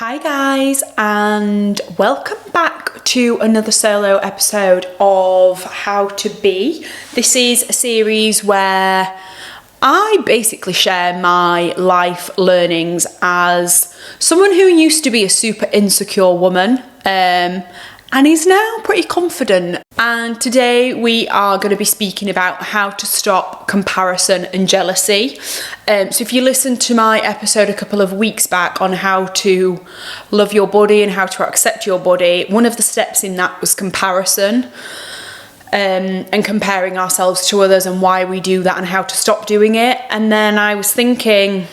Hi guys, and welcome back to another solo episode of How to Be. This is a series where I basically share my life learnings as someone who used to be a super insecure woman and is now pretty confident. And today we are going to be speaking about how to stop comparison and jealousy. So if you listened to my episode a couple of weeks back on how to love your body and how to accept your body, one of the steps in that was comparison. And comparing ourselves to others and why we do that and how to stop doing it. And then I was thinking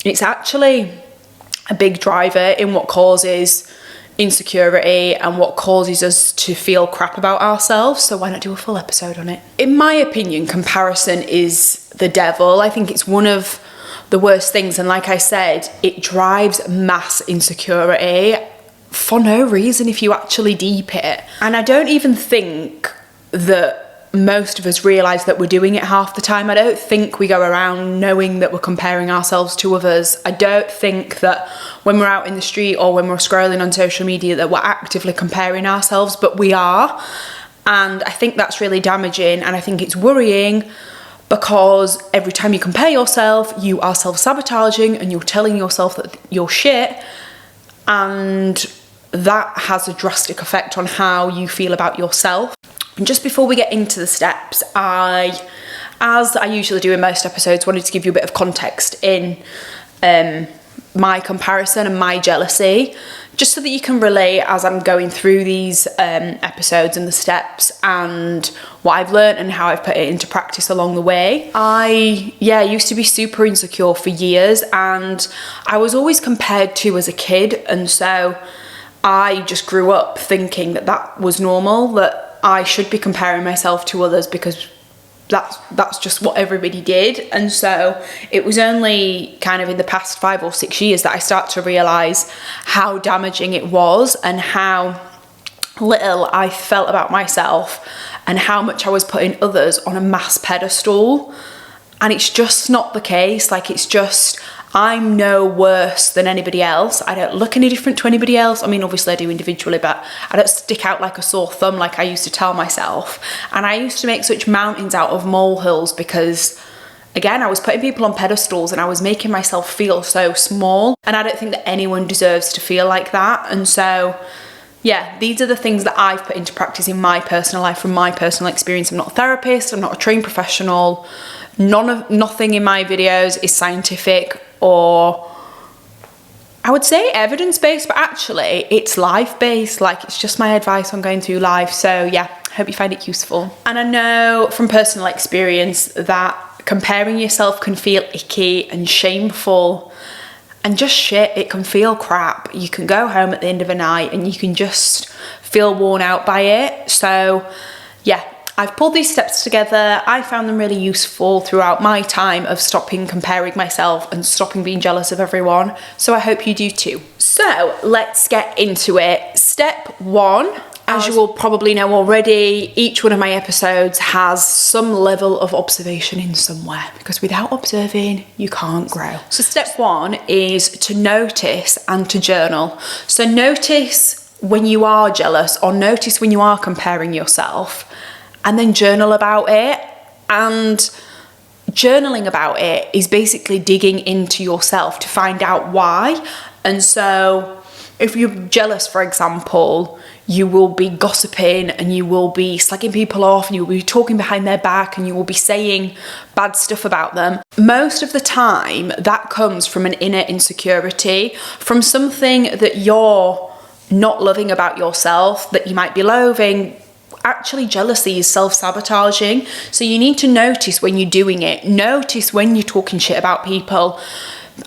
it's actually a big driver in what causes insecurity and what causes us to feel crap about ourselves. So why not do a full episode on it? In my opinion, comparison is the devil. I think it's one of the worst things. And like I said, it drives mass insecurity for no reason if you actually deep it. And I don't even think that most of us realise that we're doing it half the time. I don't think we go around knowing that we're comparing ourselves to others. I don't think that when we're out in the street or when we're scrolling on social media that we're actively comparing ourselves, but we are. And I think that's really damaging, and I think it's worrying because every time you compare yourself, you are self-sabotaging and you're telling yourself that you're shit, and that has a drastic effect on how you feel about yourself. And just before we get into the steps, as I usually do in most episodes, wanted to give you a bit of context in my comparison and my jealousy, just so that you can relate as I'm going through these episodes and the steps and what I've learned and how I've put it into practice along the way. I used to be super insecure for years, and I was always compared to as a kid, and so I just grew up thinking that that was normal, that I should be comparing myself to others because that's just what everybody did. And so it was only kind of in the past 5 or 6 years that I start to realise how damaging it was and how little I felt about myself and how much I was putting others on a mass pedestal. And it's just not the case. Like, it's just, I'm no worse than anybody else. I don't look any different to anybody else. I mean, obviously I do individually, but I don't stick out like a sore thumb like I used to tell myself. And I used to make such mountains out of molehills because, again, I was putting people on pedestals and I was making myself feel so small. And I don't think that anyone deserves to feel like that. And so, yeah, these are the things that I've put into practice in my personal life from my personal experience. I'm not a therapist, I'm not a trained professional. Nothing in my videos is scientific or I would say evidence-based, but actually it's life-based. Like, it's just my advice on going through life. So yeah, I hope you find it useful. And I know from personal experience that comparing yourself can feel icky and shameful and just shit. It can feel crap. You can go home at the end of a night and you can just feel worn out by it. So yeah, I've pulled these steps together. I found them really useful throughout my time of stopping comparing myself and stopping being jealous of everyone. So I hope you do too. So let's get into it. Step 1, as you will probably know already, each one of my episodes has some level of observation in somewhere, because without observing, you can't grow. So step 1 is to notice and to journal. So notice when you are jealous or notice when you are comparing yourself, and then journal about it. And journaling about it is basically digging into yourself to find out why. And so if you're jealous, for example, you will be gossiping and you will be slagging people off and you will be talking behind their back and you will be saying bad stuff about them. Most of the time that comes from an inner insecurity, from something that you're not loving about yourself, that you might be loathing. Actually, jealousy is self-sabotaging. So you need to notice when you're doing it. Notice when you're talking shit about people.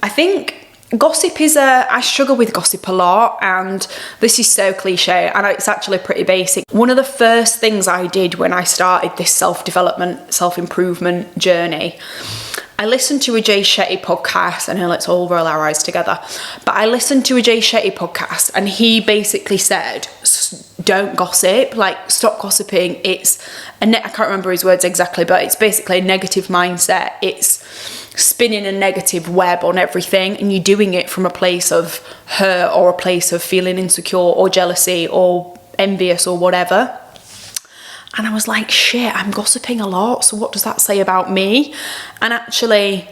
I think gossip is I struggle with gossip a lot, and this is so cliche and it's actually pretty basic. One of the first things I did when I started this self-development, self-improvement journey, I listened to a Jay Shetty podcast. I know, let's all roll our eyes together. But I listened to a Jay Shetty podcast and he basically said, don't gossip, like stop gossiping. It's I can't remember his words exactly, but it's basically a negative mindset. It's spinning a negative web on everything, and you're doing it from a place of hurt or a place of feeling insecure or jealousy or envious or whatever. And I was like, shit, I'm gossiping a lot, so what does that say about me? And actually,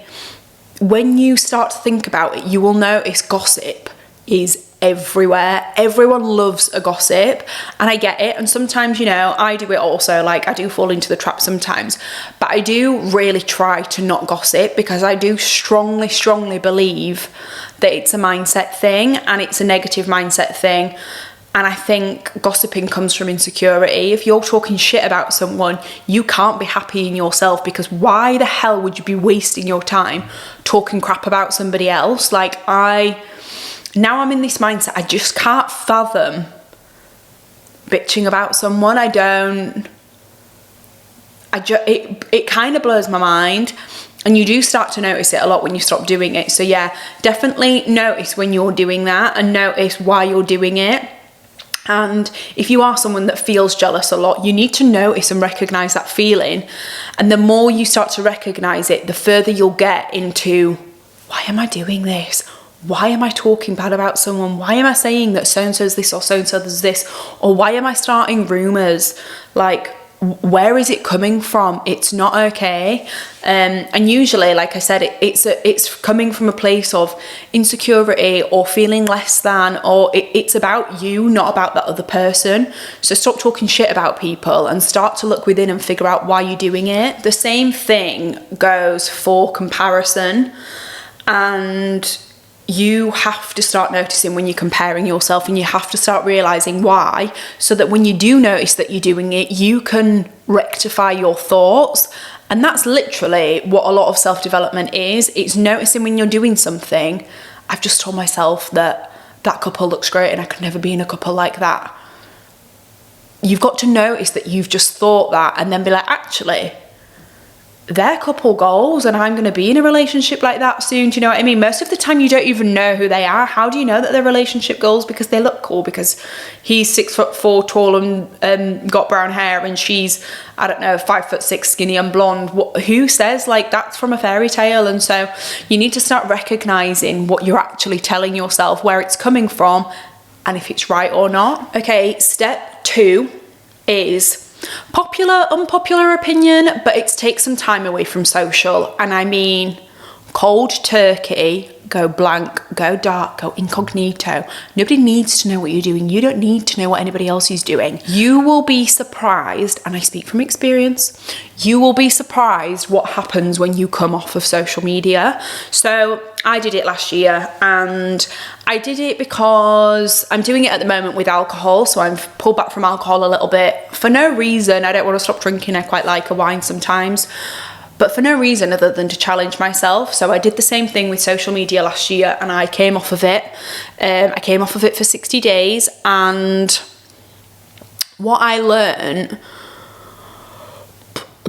when you start to think about it, you will notice gossip is everywhere. Everyone loves a gossip, and I get it. And sometimes, you know, I do it also, like I do fall into the trap sometimes, but I do really try to not gossip, because I do strongly believe that it's a mindset thing, and it's a negative mindset thing. And I think gossiping comes from insecurity. If you're talking shit about someone, you can't be happy in yourself, because why the hell would you be wasting your time talking crap about somebody else? Like now I'm in this mindset, I just can't fathom bitching about someone. It kind of blows my mind. And you do start to notice it a lot when you stop doing it. So yeah, definitely notice when you're doing that, and notice why you're doing it. And if you are someone that feels jealous a lot, you need to notice and recognize that feeling. And the more you start to recognize it, the further you'll get into, why am I doing this? Why am I talking bad about someone? Why am I saying that so-and-so's this or so-and-so does this? Or why am I starting rumors? Like, where is it coming from? It's not okay. And usually, like I said, it's coming from a place of insecurity or feeling less than, or it's about you, not about that other person. So stop talking shit about people and start to look within and figure out why you're doing it. The same thing goes for comparison, and you have to start noticing when you're comparing yourself, and you have to start realizing why, so that when you do notice that you're doing it, you can rectify your thoughts. And that's literally what a lot of self-development is. It's noticing when you're doing something. I've just told myself that couple looks great and I could never be in a couple like that. You've got to notice that you've just thought that, and then be like, actually, they're couple goals, and I'm going to be in a relationship like that soon. Do you know what I mean? Most of the time you don't even know who they are. How do you know that they're relationship goals? Because they look cool, because he's 6'4" tall and got brown hair, and she's, I don't know, 5'6" skinny and blonde. Who says? Like, that's from a fairy tale. And so you need to start recognizing what you're actually telling yourself, where it's coming from, and if it's right or not. Okay, step 2 is popular, unpopular opinion, but it's take some time away from social. And I mean, cold turkey, go blank, go dark, go incognito. Nobody needs to know what you're doing. You don't need to know what anybody else is doing. You will be surprised, and I speak from experience, you will be surprised what happens when you come off of social media. So I did it last year, and I did it because I'm doing it at the moment with alcohol. So I've pulled back from alcohol a little bit for no reason. I don't want to stop drinking. I quite like a wine sometimes, but for no reason other than to challenge myself. So I did the same thing with social media last year, and I came off of it. I came off of it for 60 days, and what I learned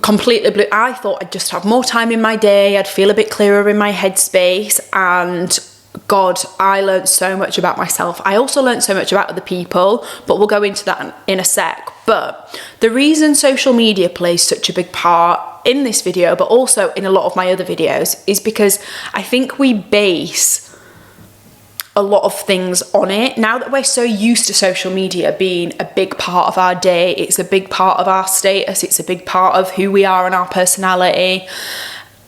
completely blew. I thought I'd just have more time in my day, I'd feel a bit clearer in my headspace, and God, I learned so much about myself. I also learned so much about other people, but we'll go into that in a sec. But the reason social media plays such a big part in this video, but also in a lot of my other videos, is because I think we base a lot of things on it. Now that we're so used to social media being a big part of our day, it's a big part of our status, it's a big part of who we are and our personality,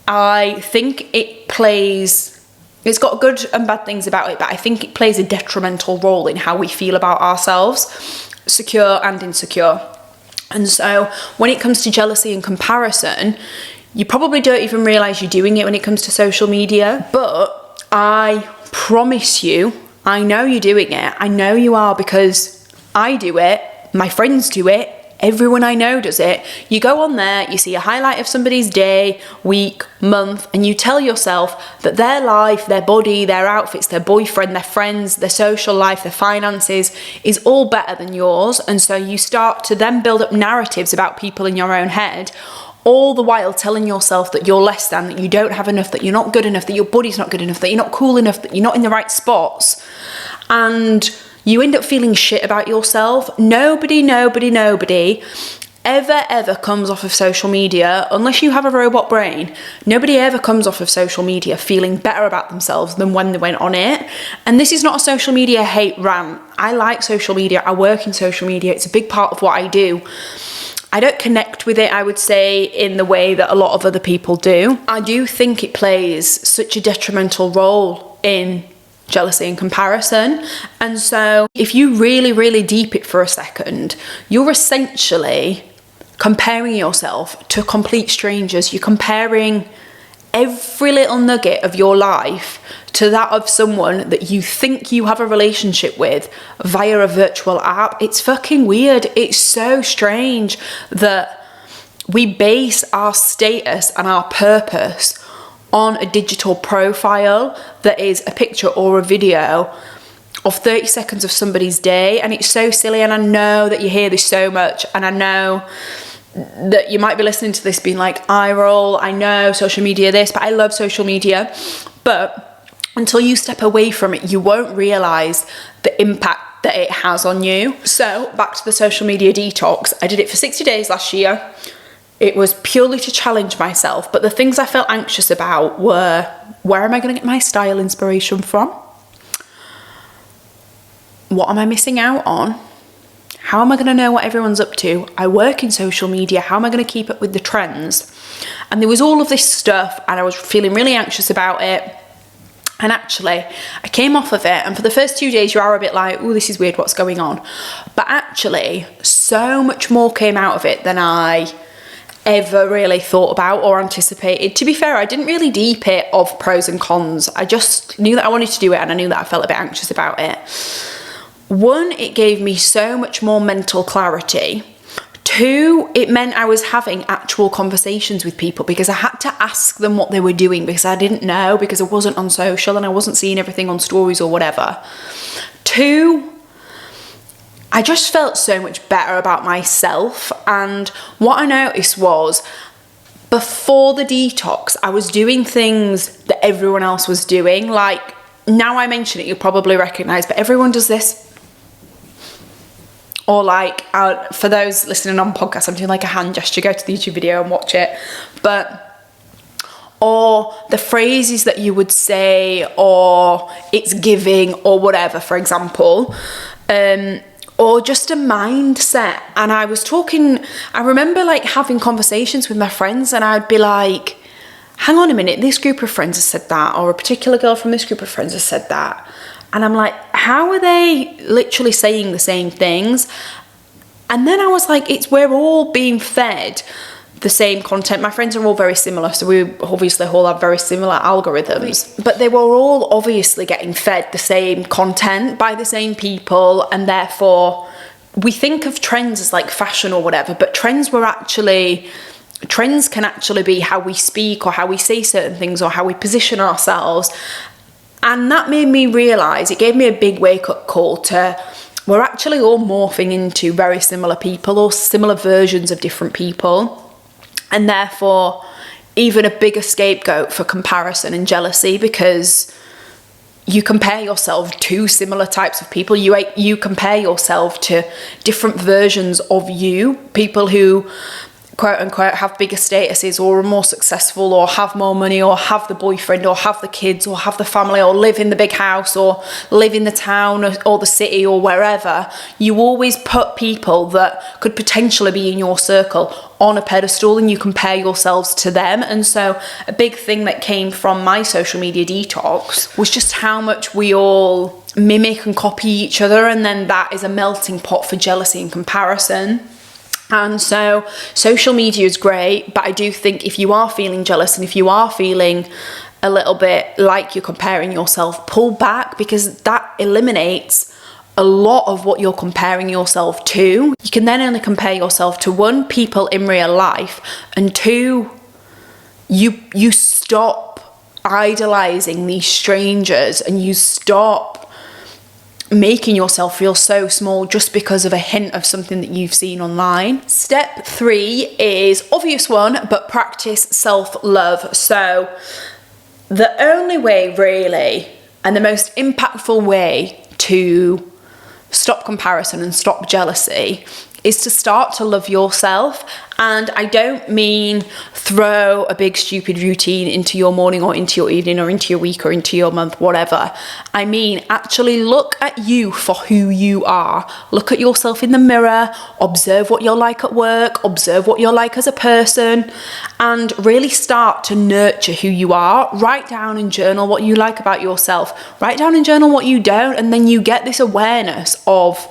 I think it's got good and bad things about it, but I think it plays a detrimental role in how we feel about ourselves, secure and insecure. And so when it comes to jealousy and comparison, you probably don't even realise you're doing it when it comes to social media, but I promise you, I know you're doing it. I know you are, because I do it, my friends do it, everyone I know does it. You go on there, you see a highlight of somebody's day, week, month, and you tell yourself that their life, their body, their outfits, their boyfriend, their friends, their social life, their finances is all better than yours. And so you start to then build up narratives about people in your own head, all the while telling yourself that you're less than, that you don't have enough, that you're not good enough, that your body's not good enough, that you're not cool enough, that you're not in the right spots. And you end up feeling shit about yourself. Nobody ever comes off of social media, unless you have a robot brain, nobody ever comes off of social media feeling better about themselves than when they went on it. And this is not a social media hate rant. I like social media. I work in social media. It's a big part of what I do. I don't connect with it, I would say, in the way that a lot of other people do. I do think it plays such a detrimental role in jealousy and comparison. And so if you really deep it for a second, you're essentially comparing yourself to complete strangers. You're comparing every little nugget of your life to that of someone that you think you have a relationship with via a virtual app. It's fucking weird. It's so strange that we base our status and our purpose on a digital profile that is a picture or a video of 30 seconds of somebody's day. And it's so silly. And I know that you hear this so much, and I know that you might be listening to this being like, eye roll, I know social media this, but I love social media. But until you step away from it, you won't realise the impact that it has on you. So back to the social media detox. I did it for 60 days last year. It was purely to challenge myself. But the things I felt anxious about were, where am I going to get my style inspiration from? What am I missing out on? How am I going to know what everyone's up to? I work in social media. How am I going to keep up with the trends? And there was all of this stuff, and I was feeling really anxious about it. And actually, I came off of it, and for the first 2 days, you are a bit like, oh, this is weird, what's going on? But actually, so much more came out of it than I ever really thought about or anticipated. To be fair, I didn't really deep it of pros and cons. I just knew that I wanted to do it, and I knew that I felt a bit anxious about it. One, it gave me so much more mental clarity. Two, it meant I was having actual conversations with people, because I had to ask them what they were doing, because I didn't know, because I wasn't on social and I wasn't seeing everything on stories or whatever. Two, I just felt so much better about myself. And what I noticed was, before the detox, I was doing things that everyone else was doing. Like, now I mention it, you'll probably recognise, but everyone does this. Or like, for those listening on podcasts, I'm doing like a hand gesture, go to the YouTube video and watch it. Or the phrases that you would say, or it's giving, or whatever, for example. Or just a mindset. And I remember like having conversations with my friends, and I'd be like, hang on a minute, this group of friends has said that, or a particular girl from this group of friends has said that. And I'm like, how are they literally saying the same things? And then I was like, we're all being fed the same content. My friends are all very similar, so we obviously all have very similar algorithms. But they were all obviously getting fed the same content by the same people, and therefore we think of trends as like fashion or whatever, but trends can actually be how we speak, or how we say certain things, or how we position ourselves. And that made me realise, it gave me a big wake-up call to, we're actually all morphing into very similar people, or similar versions of different people. And therefore, even a bigger scapegoat for comparison and jealousy, because you compare yourself to similar types of people. You compare yourself to different versions of you, people who, quote unquote, have bigger statuses, or are more successful, or have more money, or have the boyfriend, or have the kids, or have the family, or live in the big house, or live in the town, or the city, or wherever. You always put people that could potentially be in your circle on a pedestal, and you compare yourselves to them. And so a big thing that came from my social media detox was just how much we all mimic and copy each other, and then that is a melting pot for jealousy and comparison. And so social media is great, but I do think if you are feeling jealous, and if you are feeling a little bit like you're comparing yourself, pull back, because that eliminates a lot of what you're comparing yourself to. You can then only compare yourself to, one, people in real life, and two, you stop idolizing these strangers, and you stop making yourself feel so small just because of a hint of something that you've seen online. Step 3 is obvious one, but practice self-love. So the only way really, and the most impactful way to stop comparison and stop jealousy is to start to love yourself. And I don't mean throw a big stupid routine into your morning or into your evening or into your week or into your month, whatever. I mean, actually look at you for who you are. Look at yourself in the mirror, observe what you're like at work, observe what you're like as a person, and really start to nurture who you are. Write down and journal what you like about yourself. Write down and journal what you don't, and then you get this awareness of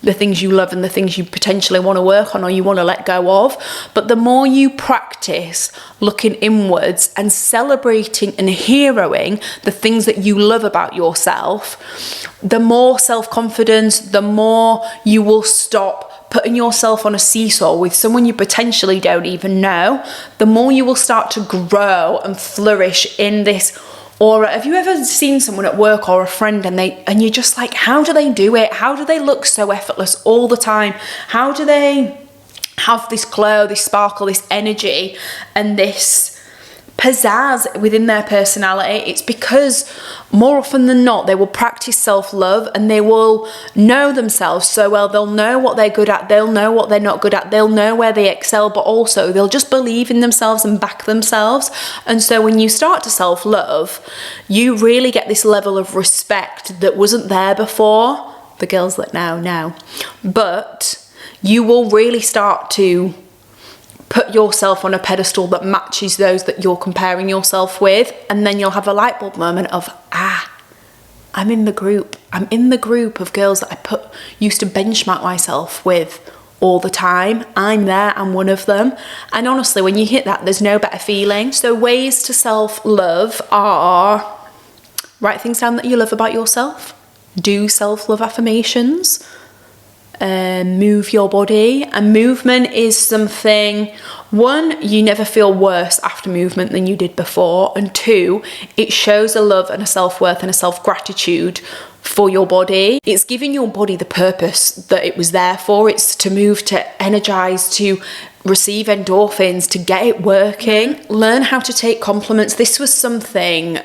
the things you love and the things you potentially want to work on or you want to let go of. But the more you practice looking inwards and celebrating and heroing the things that you love about yourself, the more self-confidence, the more you will stop putting yourself on a seesaw with someone you potentially don't even know, the more you will start to grow and flourish in this aura. Have you ever seen someone at work or a friend and you're just like, how do they do it? How do they look so effortless all the time? How do they have this glow, this sparkle, this energy, and this pizzazz within their personality? It's because more often than not, they will practice self-love and they will know themselves so well. They'll know what they're good at. They'll know what they're not good at. They'll know where they excel, but also they'll just believe in themselves and back themselves. And so when you start to self-love, you really get this level of respect that wasn't there before. The girls that know. But you will really start to put yourself on a pedestal that matches those that you're comparing yourself with, and then you'll have a light bulb moment of, I'm in the group. I'm in the group of girls that I used to benchmark myself with all the time. I'm there, I'm one of them. And honestly, when you hit that, there's no better feeling. So ways to self-love are: write things down that you love about yourself, do self-love affirmations, move your body. And movement is something, one, you never feel worse after movement than you did before, and two, it shows a love and a self-worth and a self-gratitude for your body. It's giving your body the purpose that it was there for. It's to move, to energize, to receive endorphins, to get it working. Learn how to take compliments. This was something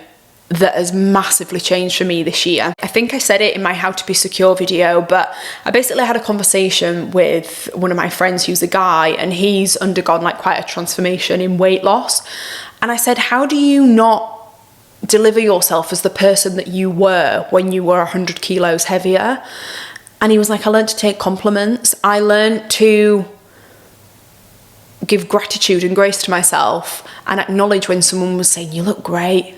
that has massively changed for me this year. I think I said it in my How to Be Secure video, but I basically had a conversation with one of my friends who's a guy, and he's undergone like quite a transformation in weight loss. And I said, how do you not deliver yourself as the person that you were when you were 100 kilos heavier? And he was like, I learned to take compliments. I learned to give gratitude and grace to myself and acknowledge when someone was saying, you look great.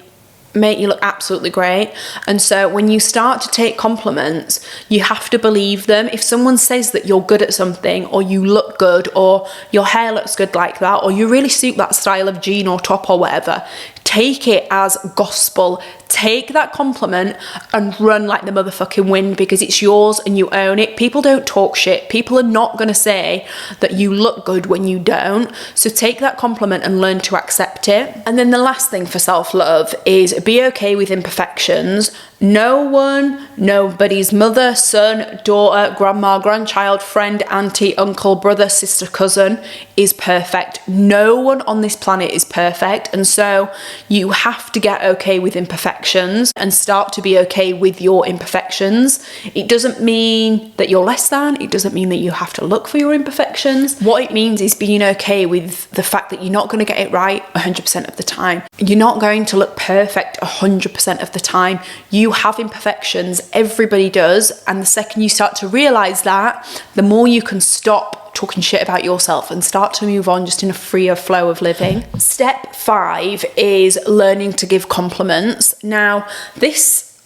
Mate, you look absolutely great. And so when you start to take compliments, you have to believe them. If someone says that you're good at something, or you look good, or your hair looks good like that, or you really suit that style of jean or top or whatever, take it as gospel. Take that compliment and run like the motherfucking wind, because it's yours and you own it. People don't talk shit. People are not going to say that you look good when you don't. So take that compliment and learn to accept it. And then the last thing for self-love is be okay with imperfections. Nobody's mother, son, daughter, grandma, grandchild, friend, auntie, uncle, brother, sister, cousin is perfect. No one on this planet is perfect. And so you have to get okay with imperfections and start to be okay with your imperfections. It doesn't mean that you're less than. It doesn't mean that you have to look for your imperfections. What it means is being okay with the fact that you're not going to get it right 100% of the time. You're not going to look perfect 100% of the time. You have imperfections. Everybody does. And the second you start to realize that, the more you can stop talking shit about yourself and start to move on just in a freer flow of living. Step 5 is learning to give compliments. Now, this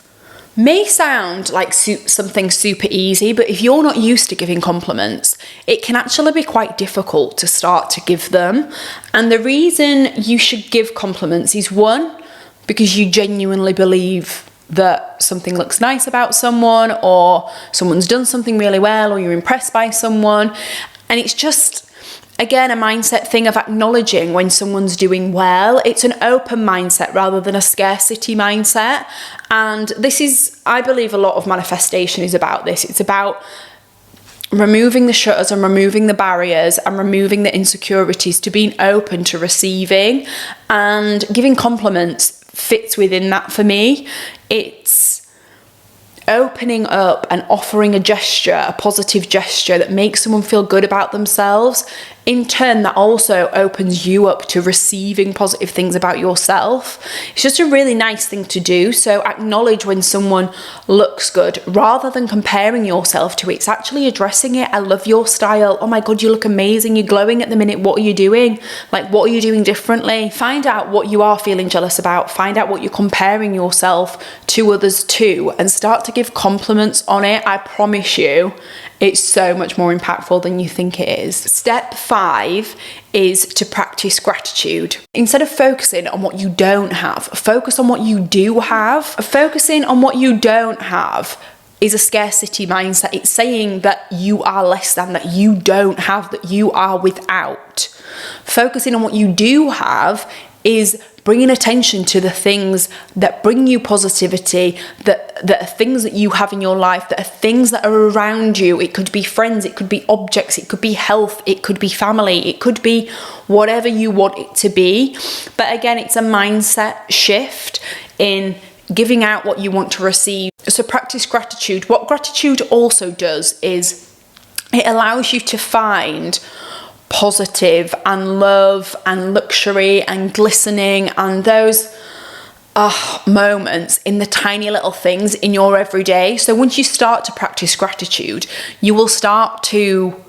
may sound like something super easy, but if you're not used to giving compliments, it can actually be quite difficult to start to give them. And the reason you should give compliments is, one, because you genuinely believe that something looks nice about someone, or someone's done something really well, or you're impressed by someone. And it's just, again, a mindset thing of acknowledging when someone's doing well. It's an open mindset rather than a scarcity mindset. And this is, I believe, a lot of manifestation is about this. It's about removing the shutters and removing the barriers and removing the insecurities to being open to receiving, and giving compliments fits within that for me. It's opening up and offering a gesture, a positive gesture that makes someone feel good about themselves, in turn, that also opens you up to receiving positive things about yourself. It's just a really nice thing to do. So acknowledge when someone looks good rather than comparing yourself to it. It's actually addressing it. I love your style. Oh my God, you look amazing. You're glowing at the minute. What are you doing? Like, what are you doing differently? Find out what you are feeling jealous about. Find out what you're comparing yourself to others to, and start to give compliments on it. I promise you, it's so much more impactful than you think it is. Step 5 is to practice gratitude. Instead of focusing on what you don't have, focus on what you do have. Focusing on what you don't have is a scarcity mindset. It's saying that you are less than, that you don't have, that you are without. Focusing on what you do have is bringing attention to the things that bring you positivity, that are things that you have in your life, that are things that are around you. It could be friends, it could be objects, it could be health, it could be family, it could be whatever you want it to be. But again, it's a mindset shift in giving out what you want to receive. So practice gratitude. What gratitude also does is it allows you to find positive and love and luxury and glistening and those moments in the tiny little things in your everyday. So once you start to practice gratitude, you will start to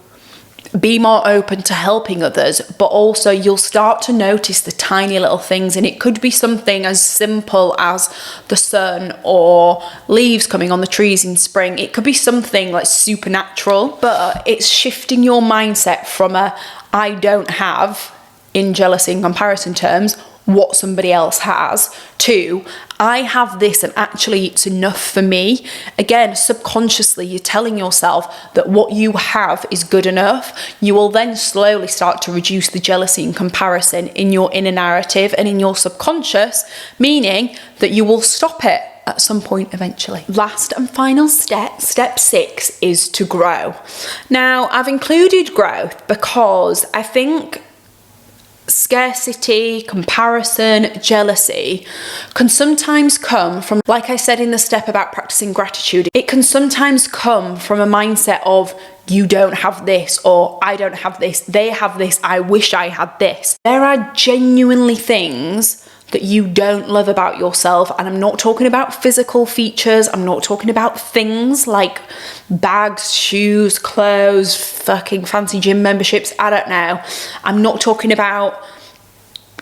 be more open to helping others, but also you'll start to notice the tiny little things. And it could be something as simple as the sun or leaves coming on the trees in spring. It could be something like supernatural, but it's shifting your mindset from a I don't have, in jealousy and comparison terms, what somebody else has, to I have this and actually it's enough for me. Again, subconsciously, you're telling yourself that what you have is good enough. You will then slowly start to reduce the jealousy and comparison in your inner narrative and in your subconscious, meaning that you will stop it at some point eventually. Last and final step, step 6, is to grow. Now, I've included growth because I think scarcity, comparison, jealousy can sometimes come from, like I said in the step about practicing gratitude, it can sometimes come from a mindset of you don't have this, or I don't have this, they have this, I wish I had this. There are genuinely things that you don't love about yourself, and I'm not talking about physical features, I'm not talking about things like bags, shoes, clothes, fucking fancy gym memberships, I don't know. I'm not talking about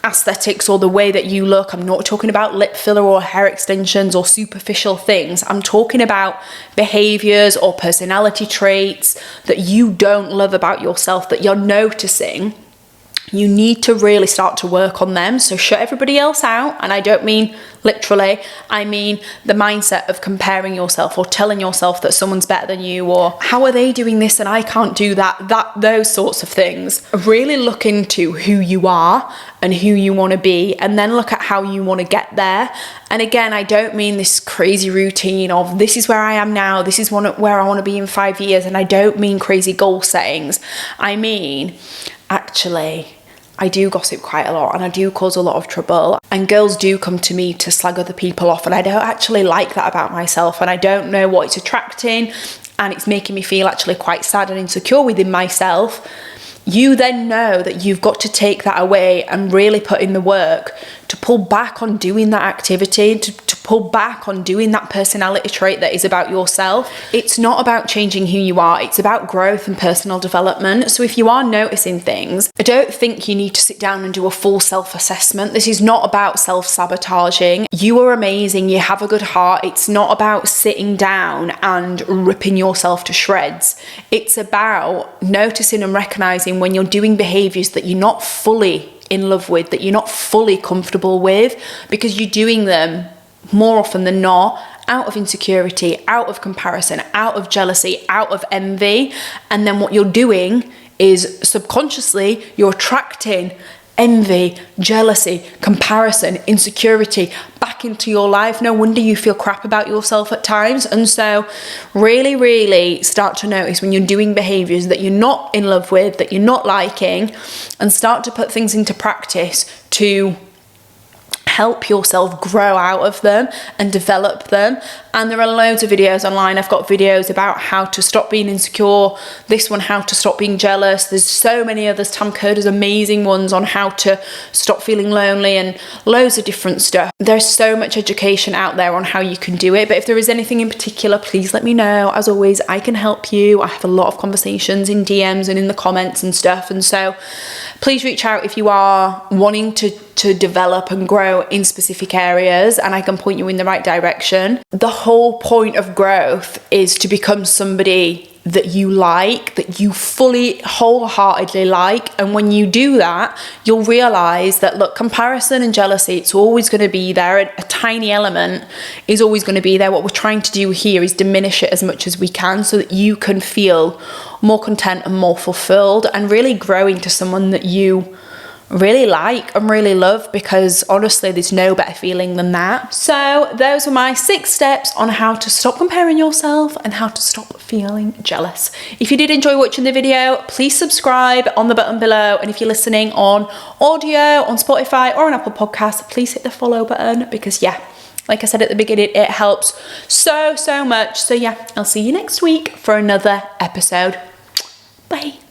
aesthetics or the way that you look. I'm not talking about lip filler or hair extensions or superficial things. I'm talking about behaviors or personality traits that you don't love about yourself, that you're noticing. You need to really start to work on them. So shut everybody else out. And I don't mean literally, I mean the mindset of comparing yourself or telling yourself that someone's better than you, or how are they doing this and I can't do that, those sorts of things. Really look into who you are and who you want to be, and then look at how you want to get there. And again, I don't mean this crazy routine of this is where I am now, this is where I want to be in 5 years. And I don't mean crazy goal settings. I mean, actually, I do gossip quite a lot and I do cause a lot of trouble, and girls do come to me to slag other people off, and I don't actually like that about myself, and I don't know what it's attracting, and it's making me feel actually quite sad and insecure within myself. You then know that you've got to take that away and really put in the work to pull back on doing that activity, to pull back on doing that personality trait that is about yourself. It's not about changing who you are, it's about growth and personal development. So if you are noticing things, I don't think you need to sit down and do a full self-assessment. This is not about self-sabotaging. You are amazing, you have a good heart. It's not about sitting down and ripping yourself to shreds. It's about noticing and recognizing when you're doing behaviors that you're not fully in love with, that you're not fully comfortable with, because you're doing them more often than not out of insecurity, out of comparison, out of jealousy, out of envy. And then what you're doing is subconsciously you're attracting envy, jealousy, comparison, insecurity back into your life. No wonder you feel crap about yourself at times. And so really, really start to notice when you're doing behaviors that you're not in love with, that you're not liking, and start to put things into practice to help yourself grow out of them and develop them. And there are loads of videos online. I've got videos about how to stop being insecure, this one, how to stop being jealous. There's so many others. Tam Coder's amazing ones on how to stop feeling lonely, and loads of different stuff. There's so much education out there on how you can do it, but if there is anything in particular, please let me know. As always, I can help you. I have a lot of conversations in DMs and in the comments and stuff, and so please reach out if you are wanting to develop and grow in specific areas, and I can point you in the right direction. The whole point of growth is to become somebody that you like, that you fully, wholeheartedly like. And when you do that, you'll realize that, look, comparison and jealousy, it's always going to be there. A tiny element is always going to be there. What we're trying to do here is diminish it as much as we can so that you can feel more content and more fulfilled, and really grow into someone that you really like and really love, because honestly there's no better feeling than that. So those are my 6 steps on how to stop comparing yourself and how to stop feeling jealous. If you did enjoy watching the video, please subscribe on the button below, and if you're listening on audio on Spotify or on Apple Podcasts, please hit the follow button, because yeah, like I said at the beginning, it helps so much. So yeah, I'll see you next week for another episode. Bye.